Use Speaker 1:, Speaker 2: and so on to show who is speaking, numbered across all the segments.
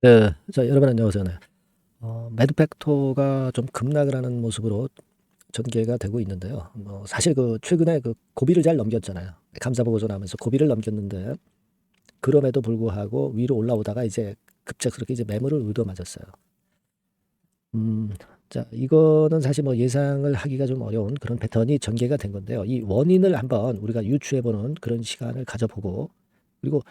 Speaker 1: 네. 자, 여러분 안녕하세요. 네. 매드 팩토가 좀 급락을 하는 모습으로 전개가 되고 있는데요. 사실 최근에 고비를 잘 넘겼잖아요. 감사 보고서 나오면서 고비를 넘겼는데 그럼에도 불구하고 위로 올라오다가 이제 급작스럽게 이제 매물을 얻어맞았어요. 음, 자, 이거는 사실 예상을 하기가 좀 어려운 그런 패턴이 전개가 된 건데요. 이 원인을 한번 우리가 유추해보는 그런 시간을 가져보고, 그리고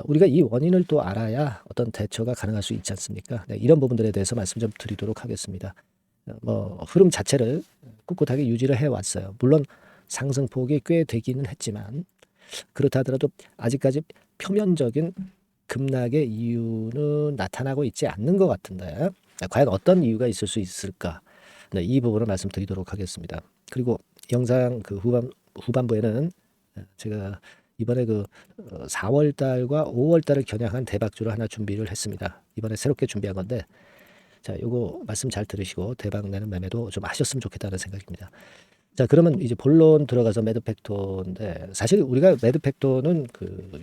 Speaker 1: 우리가 이 원인을 또 알아야 어떤 대처가 가능할 수 있지 않습니까? 네, 이런 부분들에 대해서 말씀 좀 드리도록 하겠습니다. 흐름 자체를 꿋꿋하게 유지를 해왔어요. 물론 상승폭이 꽤 되기는 했지만 그렇다 하더라도 아직까지 표면적인 급락의 이유는 나타나고 있지 않는 것 같은데, 과연 어떤 이유가 있을 수 있을까? 네, 이 부분을 말씀드리도록 하겠습니다. 그리고 영상 후반부에는 제가 이번에 4월 달과 5월 달을 겨냥한 대박주를 하나 준비를 했습니다. 이번에 새롭게 준비한 건데, 자, 요거 말씀 잘 들으시고 대박 내는 매매도 좀 하셨으면 좋겠다는 생각입니다. 자, 그러면 이제 본론 들어가서 매드 팩토인데, 사실 우리가 매드 팩토는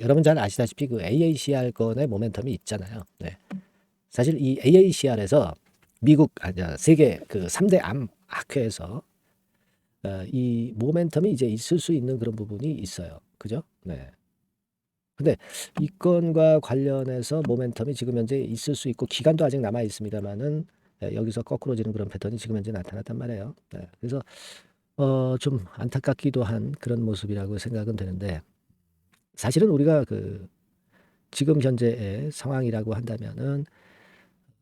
Speaker 1: 여러분 잘 아시다시피 AACR 건의 모멘텀이 있잖아요. 네. 사실 이 AACR에서 미국 아니야 세계 3대 암 학회에서 이 모멘텀이 이제 있을 수 있는 그런 부분이 있어요. 그죠? 네. 근데 이 건과 관련해서 모멘텀이 지금 현재 있을 수 있고 기간도 아직 남아 있습니다만은 여기서 거꾸로 지는 그런 패턴이 지금 현재 나타났단 말이에요. 네. 그래서 좀 안타깝기도 한 그런 모습이라고 생각은 되는데, 사실은 우리가 지금 현재의 상황이라고 한다면은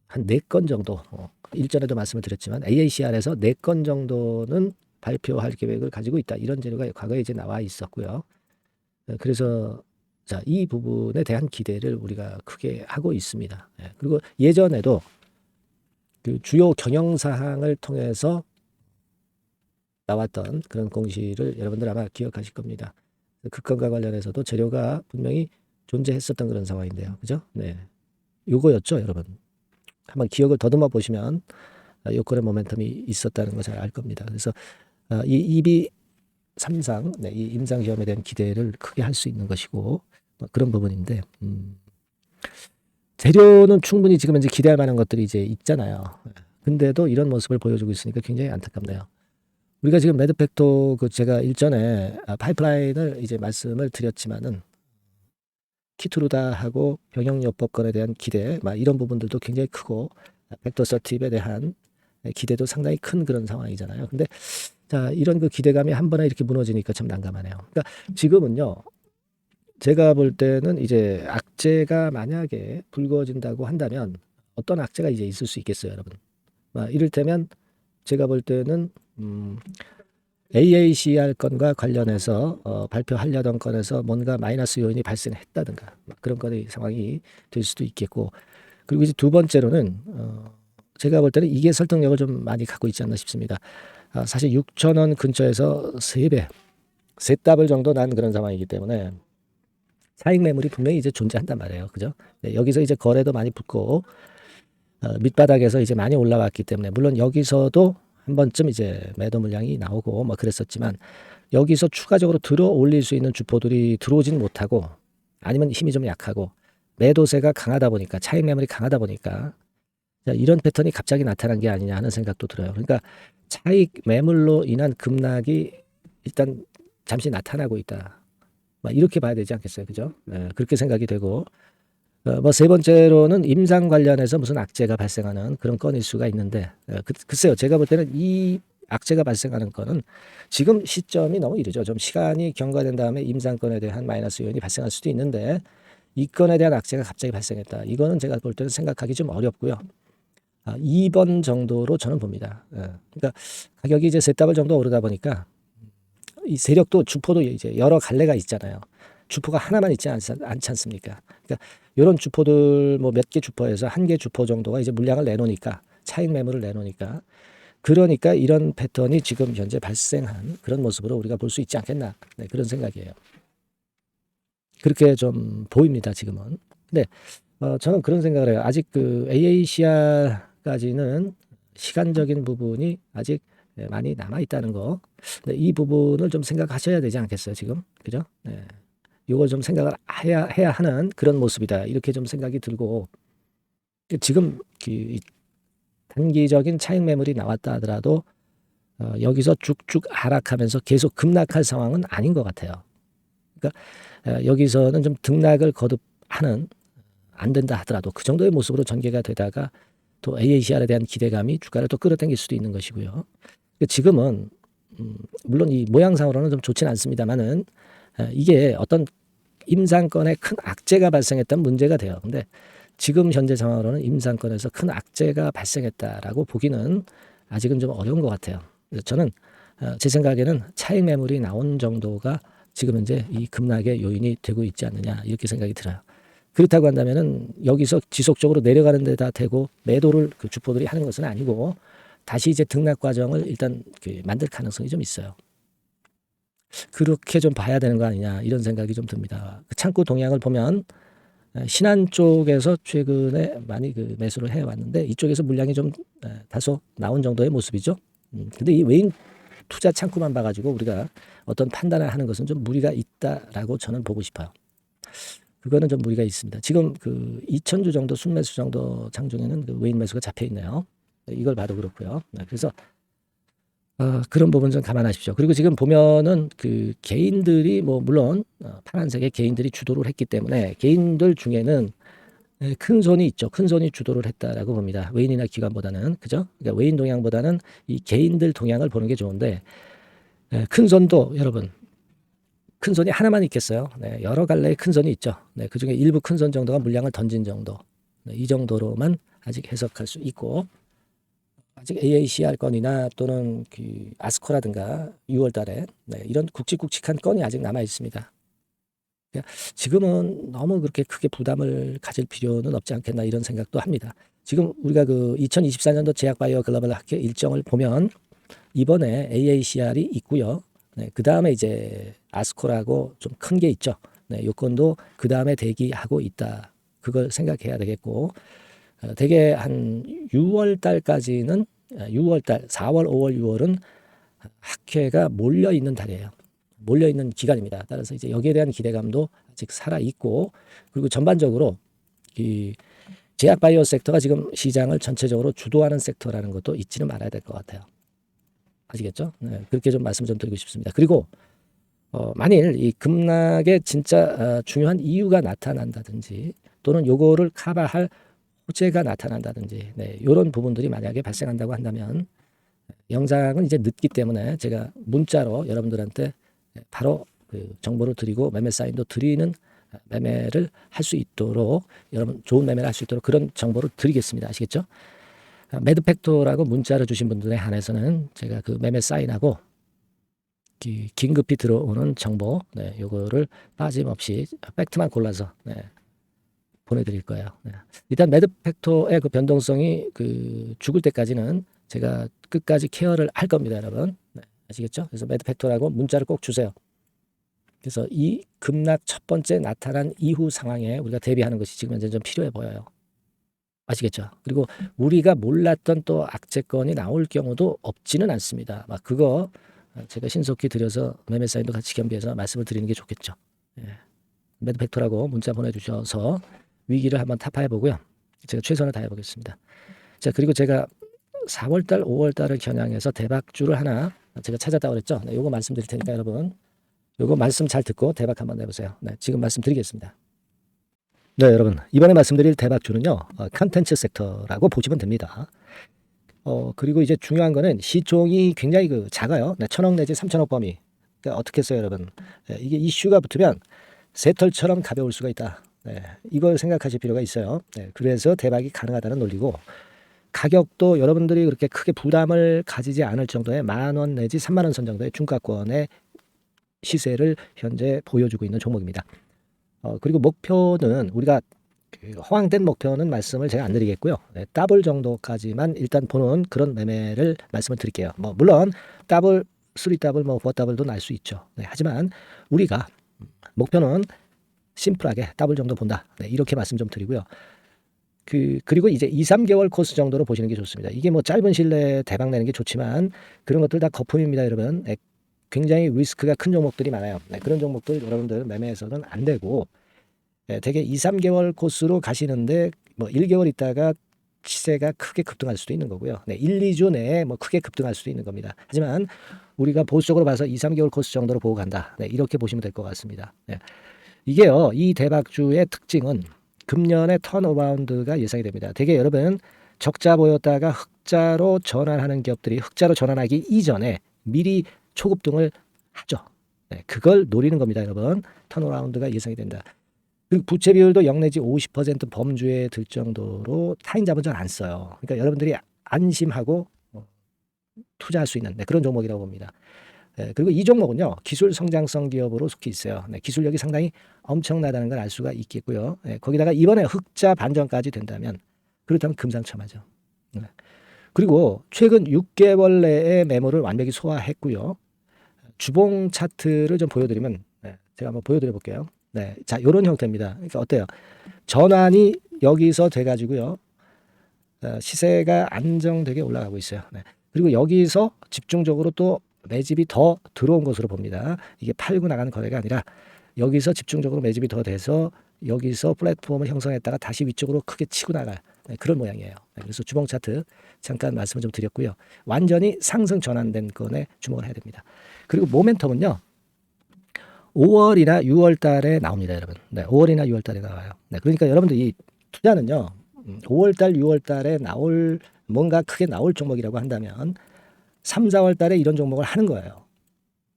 Speaker 1: 한 4건 정도, 일전에도 말씀을 드렸지만 AACR에서 4건 정도는 발표할 계획을 가지고 있다. 이런 재료가 과거에 이제 나와 있었고요. 그래서 자, 이 부분에 대한 기대를 우리가 크게 하고 있습니다. 예, 그리고 예전에도 주요 경영사항을 통해서 나왔던 그런 공시를 여러분들 아마 기억하실 겁니다. 그 건과 관련해서도 재료가 분명히 존재했었던 그런 상황인데요. 그죠? 네. 요거였죠, 여러분. 한번 기억을 더듬어 보시면 요건의 모멘텀이 있었다는 거 잘 알 겁니다. 그래서 이 EB 3상, 네, 이 임상시험에 대한 기대를 크게 할 수 있는 것이고, 그런 부분인데, 재료는 충분히 지금 현재 기대할 만한 것들이 이제 있잖아요. 근데도 이런 모습을 보여주고 있으니까 굉장히 안타깝네요. 우리가 지금 매드팩토 제가 일전에 파이프라인을 이제 말씀을 드렸지만은 키투루다하고 병역요법권에 대한 기대, 막 이런 부분들도 굉장히 크고 벡터 서팁에 대한 기대도 상당히 큰 그런 상황이잖아요. 근데 자, 이런 기대감이 한 번에 이렇게 무너지니까 참 난감하네요. 그러니까 지금은요, 제가 볼 때는 이제 악재가 만약에 불거진다고 한다면 어떤 악재가 이제 있을 수 있겠어요, 여러분. 이를테면 제가 볼 때는 AACR 건과 관련해서 발표하려던 건에서 뭔가 마이너스 요인이 발생했다든가 그런 건의 상황이 될 수도 있겠고, 그리고 이제 두 번째로는 제가 볼 때는 이게 설득력을 좀 많이 갖고 있지 않나 싶습니다. 사실 6천 원 근처에서 3배, 세 더블 정도 난 그런 상황이기 때문에 차익 매물이 분명히 이제 존재한단 말이에요. 그죠? 네, 여기서 이제 거래도 많이 붙고 밑바닥에서 이제 많이 올라왔기 때문에, 물론 여기서도 한 번쯤 이제 매도 물량이 나오고 그랬었지만, 여기서 추가적으로 들어 올릴 수 있는 주포들이 들어오지는 못하고, 아니면 힘이 좀 약하고 매도세가 강하다 보니까, 차익 매물이 강하다 보니까 이런 패턴이 갑자기 나타난 게 아니냐 하는 생각도 들어요. 그러니까 차익 매물로 인한 급락이 일단 잠시 나타나고 있다. 이렇게 봐야 되지 않겠어요, 그죠? 네, 그렇게 생각이 되고, 세 번째로는 임상 관련해서 무슨 악재가 발생하는 그런 건일 수가 있는데, 글쎄요, 제가 볼 때는 이 악재가 발생하는 건은 지금 시점이 너무 이르죠. 좀 시간이 경과된 다음에 임상건에 대한 마이너스 요인이 발생할 수도 있는데, 이 건에 대한 악재가 갑자기 발생했다. 이거는 제가 볼 때는 생각하기 좀 어렵고요. 2번 정도로 저는 봅니다. 그러니까 가격이 이제 세 더블 정도 오르다 보니까 이 세력도 주포도 이제 여러 갈래가 있잖아요. 주포가 하나만 있지 않지 않습니까? 그러니까 이런 주포들 몇 개 주포에서 한 개 주포 정도가 이제 물량을 내놓으니까, 차익 매물을 내놓으니까, 그러니까 이런 패턴이 지금 현재 발생한 그런 모습으로 우리가 볼 수 있지 않겠나, 네, 그런 생각이에요. 그렇게 좀 보입니다, 지금은. 근데 저는 그런 생각을 해요. 아직 AACR까지는 시간적인 부분이 아직 많이 남아 있다는 거. 네, 이 부분을 좀 생각하셔야 되지 않겠어요, 지금? 그죠? 네. 이걸 좀 생각을 해야 하는 그런 모습이다. 이렇게 좀 생각이 들고, 지금 이 단기적인 차익 매물이 나왔다 하더라도 여기서 쭉쭉 하락하면서 계속 급락할 상황은 아닌 것 같아요. 그러니까 여기서는 좀 등락을 거듭하는, 안 된다 하더라도 그 정도의 모습으로 전개가 되다가 또 AACR에 대한 기대감이 주가를 또 끌어당길 수도 있는 것이고요. 그러니까 지금은 물론 이 모양상으로는 좀 좋지는 않습니다만은 이게 어떤 임상권에 큰 악재가 발생했던 문제가 돼요. 근데 지금 현재 상황으로는 임상권에서 큰 악재가 발생했다라고 보기는 아직은 좀 어려운 것 같아요. 그래서 저는 제 생각에는 차익 매물이 나온 정도가 지금 현재 이 급락의 요인이 되고 있지 않느냐, 이렇게 생각이 들어요. 그렇다고 한다면은 여기서 지속적으로 내려가는 데다 대고 매도를 그 주포들이 하는 것은 아니고 다시 이제 등락 과정을 일단 만들 가능성이 좀 있어요. 그렇게 좀 봐야 되는 거 아니냐, 이런 생각이 좀 듭니다. 그 창구 동향을 보면 신한 쪽에서 최근에 많이 매수를 해왔는데 이쪽에서 물량이 좀 다소 나온 정도의 모습이죠. 근데 이 외인 투자 창구만 봐가지고 우리가 어떤 판단을 하는 것은 좀 무리가 있다라고 저는 보고 싶어요. 그거는 좀 무리가 있습니다. 지금 2,000주 정도 순매수 정도 장중에는 외인 매수가 잡혀 있네요. 이걸 봐도 그렇고요. 그래서 그런 부분 좀 감안하십시오. 그리고 지금 보면은 개인들이 물론 파란색의 개인들이 주도를 했기 때문에 개인들 중에는 큰 손이 있죠. 큰 손이 주도를 했다라고 봅니다. 외인이나 기관보다는, 그죠? 그러니까 외인 동향보다는 이 개인들 동향을 보는 게 좋은데 큰 손도 여러분, 큰 손이 하나만 있겠어요? 여러 갈래의 큰 손이 있죠. 그 중에 일부 큰 손 정도가 물량을 던진 정도, 이 정도로만 아직 해석할 수 있고, 아직 AACR 건이나 또는 아스코라든가 6월 달에 이런 굵직굵직한 건이 아직 남아 있습니다. 지금은 너무 그렇게 크게 부담을 가질 필요는 없지 않겠나, 이런 생각도 합니다. 지금 우리가 2024년도 제약바이오 글로벌 학회 일정을 보면 이번에 AACR이 있고요. 그 다음에 이제 아스코라고 좀 큰 게 있죠. 요건도 그 다음에 대기하고 있다. 그걸 생각해야 되겠고, 대개 한 6월 달까지는 6월 달, 4월, 5월, 6월은 학회가 몰려 있는 달이에요. 몰려 있는 기간입니다. 따라서 이제 여기에 대한 기대감도 아직 살아 있고, 그리고 전반적으로 이 제약 바이오 섹터가 지금 시장을 전체적으로 주도하는 섹터라는 것도 잊지는 말아야 될 것 같아요. 아시겠죠? 그렇게 좀 말씀 좀 드리고 싶습니다. 그리고 만일 이 급락의 진짜 중요한 이유가 나타난다든지 또는 요거를 커버할 호재가 나타난다든지 이런 부분들이 만약에 발생한다고 한다면 영상은 이제 늦기 때문에 제가 문자로 여러분들한테 바로 정보를 드리고 매매 사인도 드리는 매매를 할 수 있도록, 여러분 좋은 매매를 할 수 있도록 그런 정보를 드리겠습니다. 아시겠죠? 매드팩토라고 문자를 주신 분들에 한해서는 제가 매매 사인하고 긴급히 들어오는 정보, 요거를 빠짐없이 팩트만 골라서 보내드릴 거예요. 일단 매드팩토의 변동성이 죽을 때까지는 제가 끝까지 케어를 할 겁니다, 여러분. 아시겠죠? 그래서 매드팩토라고 문자를 꼭 주세요. 그래서 이 급락 첫 번째 나타난 이후 상황에 우리가 대비하는 것이 지금 현재 좀 필요해 보여요. 아시겠죠? 그리고 우리가 몰랐던 또 악재건이 나올 경우도 없지는 않습니다. 그거 제가 신속히 드려서 매매 사인도 같이 겸비해서 말씀을 드리는 게 좋겠죠. 매드팩토라고 문자 보내주셔서 위기를 한번 타파해 보고요. 제가 최선을 다해 보겠습니다. 자, 그리고 제가 4월달, 5월달을 겨냥해서 대박주를 하나 제가 찾았다고 그랬죠. 요거 말씀드릴 테니까 여러분, 요거 말씀 잘 듣고 대박 한번 내보세요. 지금 말씀드리겠습니다. 네, 여러분, 이번에 말씀드릴 대박주는요, 컨텐츠 섹터라고 보시면 됩니다. 그리고 이제 중요한 거는 시총이 굉장히 작아요. 1,000억 내지 3,000억 범위. 그러니까 어떻게 했어요, 여러분? 이게 이슈가 붙으면 새털처럼 가벼울 수가 있다. 이걸 생각하실 필요가 있어요. 그래서 대박이 가능하다는 논리고, 가격도 여러분들이 그렇게 크게 부담을 가지지 않을 정도의 10,000원 내지 30,000원 선 정도의 중가권의 시세를 현재 보여주고 있는 종목입니다. 그리고 목표는 우리가 허황된 목표는 말씀을 제가 안 드리겠고요. 더블 정도까지만 일단 보는 그런 매매를 말씀을 드릴게요. 물론 더블, 3더블, 4더블도 날 수 있죠. 하지만 우리가 목표는 심플하게 더블 정도 본다. 이렇게 말씀 좀 드리고요. 그리고 이제 2, 3개월 코스 정도로 보시는 게 좋습니다. 이게 짧은 시일 내에 대박 내는 게 좋지만 그런 것들 다 거품입니다, 여러분. 굉장히 리스크가 큰 종목들이 많아요. 그런 종목들 여러분들 매매해서는 안 되고, 대개 2, 3개월 코스로 가시는데 뭐 1개월 있다가 시세가 크게 급등할 수도 있는 거고요. 네, 1, 2주 내에 뭐 크게 급등할 수도 있는 겁니다. 하지만 우리가 보수적으로 봐서 2, 3개월 코스 정도로 보고 간다. 네, 이렇게 보시면 될 것 같습니다. 네. 이게요, 이 대박주의 특징은 금년에 턴어라운드가 예상이 됩니다. 되게 여러분 적자 보였다가 흑자로 전환하는 기업들이 흑자로 전환하기 이전에 미리 초급등을 하죠. 네, 그걸 노리는 겁니다, 여러분. 턴어라운드가 예상이 된다. 그리고 부채 비율도 0 내지 50% 범주에 들 정도로 타인 자본 잘 안 써요. 그러니까 여러분들이 안심하고 투자할 수 있는 그런 종목이라고 봅니다. 그리고 이 종목은요, 기술 성장성 기업으로 속해 있어요. 기술력이 상당히 엄청나다는 걸 알 수가 있겠고요. 거기다가 이번에 흑자 반전까지 된다면 그렇다면 금상첨화죠. 그리고 최근 6개월 내에 매물을 완벽히 소화했고요. 주봉 차트를 좀 보여드리면 제가 한번 보여드려 볼게요. 네, 자, 이런 형태입니다. 그러니까 어때요? 전환이 여기서 돼가지고요, 시세가 안정되게 올라가고 있어요. 네. 그리고 여기서 집중적으로 또 매집이 더 들어온 것으로 봅니다. 이게 팔고 나가는 거래가 아니라 여기서 집중적으로 매집이 더 돼서 여기서 플랫폼을 형성했다가 다시 위쪽으로 크게 치고 나갈 그런 모양이에요. 그래서 주봉 차트 잠깐 말씀을 좀 드렸고요. 완전히 상승 전환된 건에 주목을 해야 됩니다. 그리고 모멘텀은요, 5월이나 6월 달에 나옵니다, 여러분. 네, 5월이나 6월 달에 나와요. 네, 그러니까 여러분들 이 투자는요, 5월 달, 6월 달에 나올 뭔가 크게 나올 종목이라고 한다면 3, 4월 달에 이런 종목을 하는 거예요.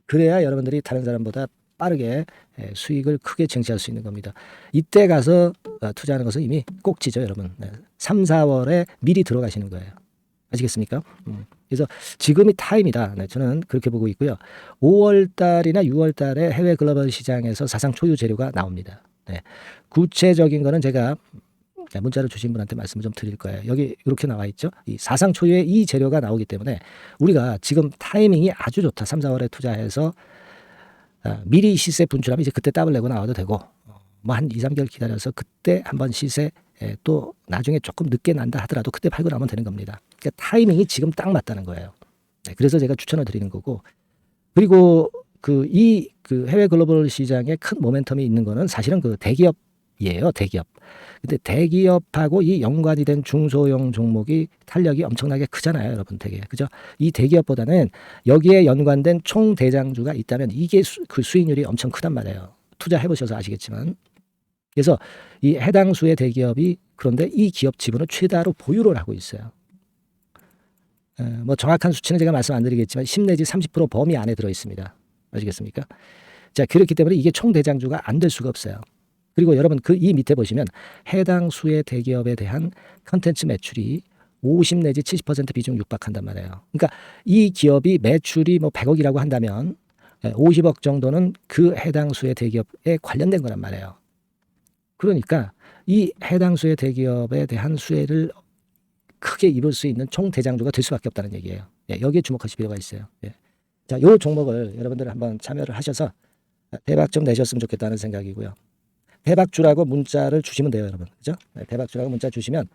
Speaker 1: 그래야 여러분들이 다른 사람보다 빠르게 수익을 크게 쟁취할 수 있는 겁니다. 이때 가서 투자하는 것은 이미 꼭지죠, 여러분. 3, 4월에 미리 들어가시는 거예요. 아시겠습니까? 그래서 지금이 타임이다. 네, 저는 그렇게 보고 있고요. 5월 달이나 6월 달에 해외 글로벌 시장에서 사상 초유 재료가 나옵니다. 네, 구체적인 거는 제가 문자를 주신 분한테 말씀을 좀 드릴 거예요. 여기 이렇게 나와 있죠. 이 사상 초유의 이 재료가 나오기 때문에 우리가 지금 타이밍이 아주 좋다. 3, 4월에 투자해서 미리 시세 분출하면 이제 그때 더블 내고 나와도 되고, 뭐 한 2, 3개월 기다려서 그때 한번 시세 또 나중에 조금 늦게 난다 하더라도 그때 팔고 나면 되는 겁니다. 그러니까 타이밍이 지금 딱 맞다는 거예요. 네, 그래서 제가 추천을 드리는 거고, 그리고 그 해외 글로벌 시장에 큰 모멘텀이 있는 거는 사실은 그 대기업이에요. 대기업. 근데 대기업하고 이 연관이 된 중소형 종목이 탄력이 엄청나게 크잖아요, 여러분. 되게 그죠? 이 대기업보다는 여기에 연관된 총 대장주가 있다면 이게 그 수익률이 엄청 크단 말이에요. 투자해 보셔서 아시겠지만. 그래서 이 해당 수의 대기업이 그런데 이 기업 지분을 최다로 보유를 하고 있어요. 뭐 정확한 수치는 제가 말씀 안 드리겠지만 10 내지 30% 범위 안에 들어 있습니다. 아시겠습니까? 자, 그렇기 때문에 이게 총 대장주가 안 될 수가 없어요. 그리고 여러분 이 밑에 보시면 해당 수의 대기업에 대한 컨텐츠 매출이 50 내지 70% 비중 육박한단 말이에요. 그러니까 이 기업이 매출이 뭐 100억이라고 한다면 50억 정도는 그 해당 수의 대기업에 관련된 거란 말이에요. 그러니까 이 해당 수의 대기업에 대한 수혜를 크게 입을 수 있는 총 대장주가 될 수밖에 없다는 얘기예요. 여기에 주목하실 필요가 있어요. 자, 이 종목을 여러분들 한번 참여를 하셔서 대박 좀 내셨으면 좋겠다는 생각이고요. 대박주라고 문자를 주시면 돼요, 여러분. 그죠? 대박주라고 문자 주시면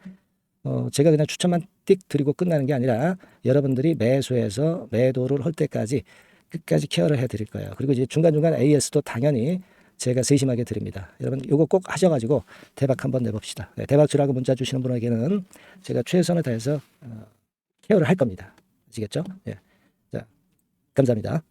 Speaker 1: 제가 그냥 추천만 띡 드리고 끝나는 게 아니라 여러분들이 매수해서 매도를 할 때까지 끝까지 케어를 해드릴 거예요. 그리고 이제 중간중간 AS도 당연히 제가 세심하게 드립니다. 여러분 이거 꼭 하셔가지고 대박 한번 내봅시다. 대박주라고 문자 주시는 분에게는 제가 최선을 다해서 케어를 할 겁니다. 아시겠죠? 자, 감사합니다.